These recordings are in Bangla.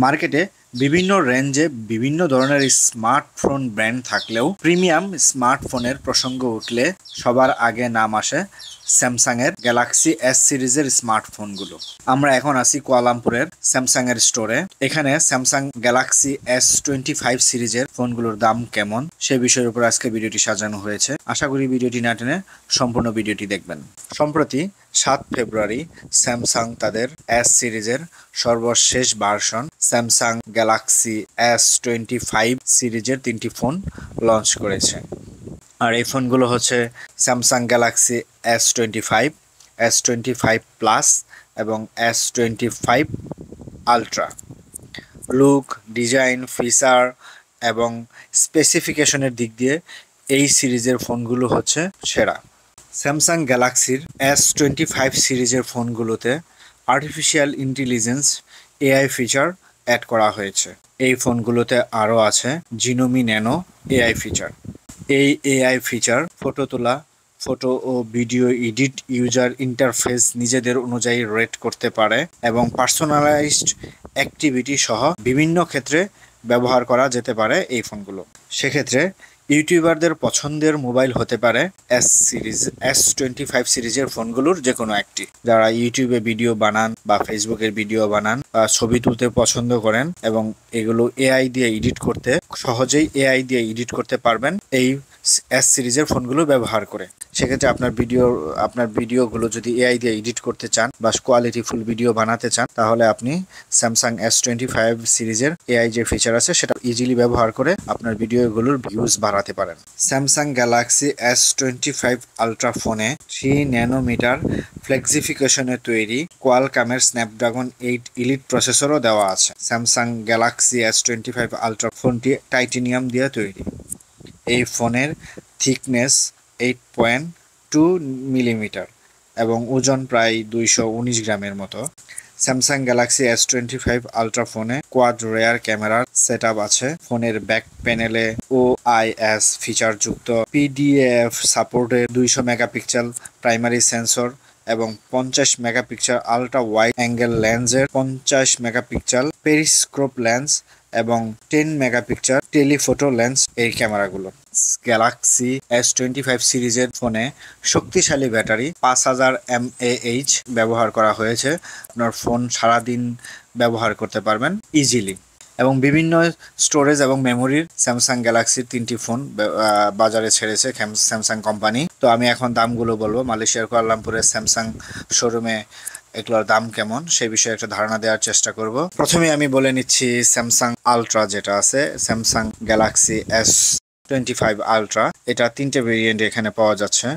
মার্কেটে বিভিন্ন রেঞ্জে বিভিন্ন ধরনের স্মার্টফোন ব্র্যান্ড থাকলেও প্রিমিয়াম স্মার্টফোনের প্রসঙ্গ উঠলে সবার আগে নাম আসে স্যামসাংয়ের গ্যালাক্সি এস সিরিজের স্মার্টফোনগুলো। আমরা এখন আছি কুয়ালালামপুরের স্যামসাংয়ের স্টোরে। এখানে স্যামসাং গ্যালাক্সি S25 সিরিজের ফোনগুলোর দাম কেমন সে বিষয়ের উপর আজকে ভিডিওটি সাজানো হয়েছে। আশা করি ভিডিওটি না টেনে সম্পূর্ণ ভিডিওটি দেখবেন। সম্প্রতি 7 ফেব্রুয়ারি স্যামসাং তাদের এস সিরিজের সর্বশেষ ভার্সন স্যামসাং গ্যালাক্সি S25 সিরিজের 3টি ফোন লঞ্চ করেছে। আর এই ফোনগুলো হচ্ছে Samsung Galaxy S25, S25 plus এবং S25 ultra. Look, design, feature এবং স্পেসিফিকেশনের দিক দিয়ে এই সিরিজের ফোনগুলো হচ্ছে সেরা। স্যামসাং গ্যালাক্সির S25 সিরিজের ফোনগুলোতে artificial intelligence AI feature add করা হয়েছে। এই ফোনগুলোতে আরও আছে জিনোমি ন্যানো এআই ফিচার। এই এআই ফিচার ফটো তোলা, ফটো ও ভিডিও এডিট, ইউজার ইন্টারফেস নিজেদের অনুযায়ী রেট করতে পারে এবং পার্সোনালাইজড অ্যাক্টিভিটি সহ বিভিন্ন ক্ষেত্রে ব্যবহার করা যেতে পারে এই ফোনগুলো। সেক্ষেত্রে ইউটিউবারদের পছন্দের মোবাইল হতে পারে S25 সিরিজের ফোনগুলোর যে কোনো একটি। যারা ইউটিউবে ভিডিও বানান বা ফেসবুকের ভিডিও বানান বা ছবি তুলতে পছন্দ করেন এবং এগুলো এআই দিয়ে এডিট করতে সহজেই এআই দিয়ে এডিট করতে পারবেন এই এস সিরিজের ফোনগুলো ব্যবহার করে। সেক্ষেত্রে আপনার ভিডিওগুলো যদি এআই দিয়ে এডিট করতে চান বা কোয়ালিটিফুল ভিডিও বানাতে চান তাহলে আপনি স্যামসাং S25 সিরিজের এআই যে ফিচার আছে সেটা ইজিলি ব্যবহার করে আপনার ভিডিওগুলোর ভিউজ বাড়াতে পারেন। স্যামসাং গ্যালাক্সি S25 আলট্রা ফোনে 3 ন্যানোমিটার ফ্লেক্সিফিকেশনে তৈরি কোয়ালকমের স্ন্যাপড্রাগন 8 ইলিট প্রসেসরও দেওয়া আছে। স্যামসাং গ্যালাক্সি S25 আলট্রা ফোনটি টাইটেনিয়াম দিয়ে তৈরি। এই ফোনের থিকনেস 8.2 মিলিমিটার এবং ওজন প্রায় 219 গ্রামের মতো। স্যামসাং গ্যালাক্সি S25 আলট্রা ফোনে কোয়াড রেয়ার ক্যামেরার সেটআপ আছে। ফোনের ব্যাক প্যানেলে OIS ফিচার যুক্ত PDF সাপোর্টের 200 মেগাপিক্সেল প্রাইমারি সেন্সর এবং 50 মেগাপিক্সেল আলট্রা ওয়াইড অ্যাঙ্গেল লেন্সের 50 মেগাপিক্সেল পেরিস্কোপ লেন্স এবং 10 মেগাপিক্সেল টেলিফোটো লেন্স এই ক্যামেরাগুলো। গ্যালাক্সি S25 সিরিজের ফোনে শক্তিশালী ব্যাটারি 5000 mAh ব্যবহার করা হয়েছে। আপনার ফোন সারাদিন ব্যবহার করতে পারবেন ইজিলি। এবং বিভিন্ন স্টোরেজ এবং মেমোরির স্যামসাং গ্যালাক্সির 3টি ফোন বাজারে ছেড়েছে স্যামসাং কোম্পানি। তো আমি এখন দামগুলো বলবো। মালয়েশিয়ার কুয়ালালামপুরের স্যামসাং শোরুমে এগুলোর দাম কেমন সেই বিষয়ে একটা ধারণা দেওয়ার চেষ্টা করব। প্রথমে আমি বলে নিচ্ছি স্যামসাং আলট্রা যেটা আছে, স্যামসাং গ্যালাক্সি S25 আলট্রা। এটা 3টে ভেরিয়েন্ট এখানে পাওয়া যাচ্ছে।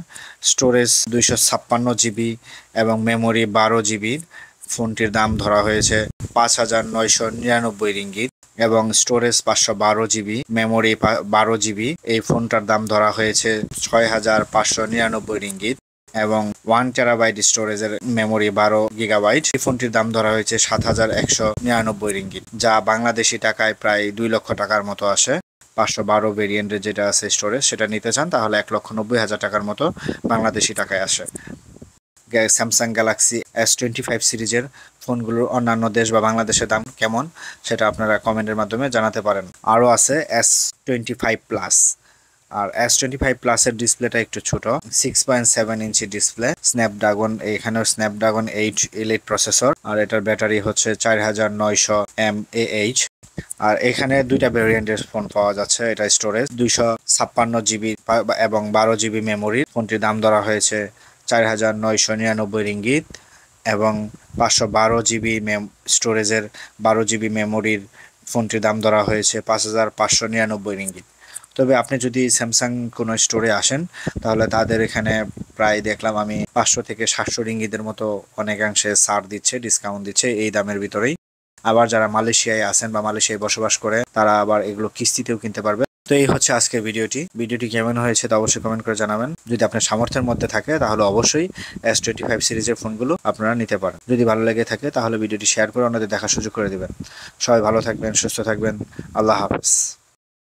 স্টোরেজ 256 জিবি এবং মেমোরি 12 জিবি। ফোনটির দাম ধরা হয়েছে 5999 রিঙ্গিত এবং স্টোরেজ 512 জিবি, মেমোরি 12 জিবি। এই ফোনটার দাম ধরা হয়েছে 6599 রিঙ্গিত এবং 1 টেরাবাইট স্টোরেজের মেমোরি 12 গিগাবাইট। এই ফোনটির দাম ধরা হয়েছে 7199 রিঙ্গিত, যা বাংলাদেশি টাকায় প্রায় 2 লক্ষ টাকার মতো আসে। 512 ভেরিয়েন্টের যেটা আছে স্টোরেজ সেটা নিতে চান তাহলে 1,90,000 টাকার মতো বাংলাদেশি টাকায় আসে। স্যামসাং গ্যালাক্সি S25 সিরিজের ফোনগুলোর অন্যান্য দেশ বা বাংলাদেশের দাম কেমন সেটা আপনারা কমেন্টের মাধ্যমে জানাতে পারেন। আরও আছে S25 প্লাস। আর S25 প্লাসের ডিসপ্লেটা একটু ছোট, 6.7 ইঞ্চি ডিসপ্লে, স্ন্যাপড্রাগন, এখানেও স্ন্যাপড্রাগন 8 ইলিট প্রসেসর আর এটার ব্যাটারি হচ্ছে 4900 mAh। আর এখানে 2টা ভেরিয়েন্টের ফোন পাওয়া যাচ্ছে। এটা স্টোরেজ 256 জিবি এবং 12 জিবি মেমোরি। ফোনটির দাম ধরা হয়েছে 4999 রিঙ্গিত এবং 512 জিবি স্টোরেজের 12 জিবি মেমোরির ফোনটির দাম ধরা হয়েছে 5599 রিঙ্গিত। তবে আপনি যদি স্যামসাং কোনো স্টোরে আসেন তাহলে তাদের এখানে প্রায় দেখলাম আমি 500 থেকে 700 রিঙ্গিতের মতো অনেকাংশে ছাড় দিচ্ছে, ডিসকাউন্ট দিচ্ছে এই দামের ভিতরেই। আবার যারা মালয়েশিয়ায় আছেন বা মালয়েশিয়ায় বসবাস করে তারা আবার এগুলো কিস্তিতেও কিনতে পারবে। তো এই হচ্ছে আজকের ভিডিওটি কেমন হয়েছে তা অবশ্যই কমেন্ট করে জানাবেন। যদি আপনার সামর্থ্যের মধ্যে থাকে তাহলে অবশ্যই S25 সিরিজের ফোনগুলো আপনারা নিতে পারেন। যদি ভালো লেগে থাকে তাহলে ভিডিওটি শেয়ার করে অন্যদের দেখার সুযোগ করে দিবেন। সবাই ভালো থাকবেন, সুস্থ থাকবেন। আল্লাহ হাফেজ।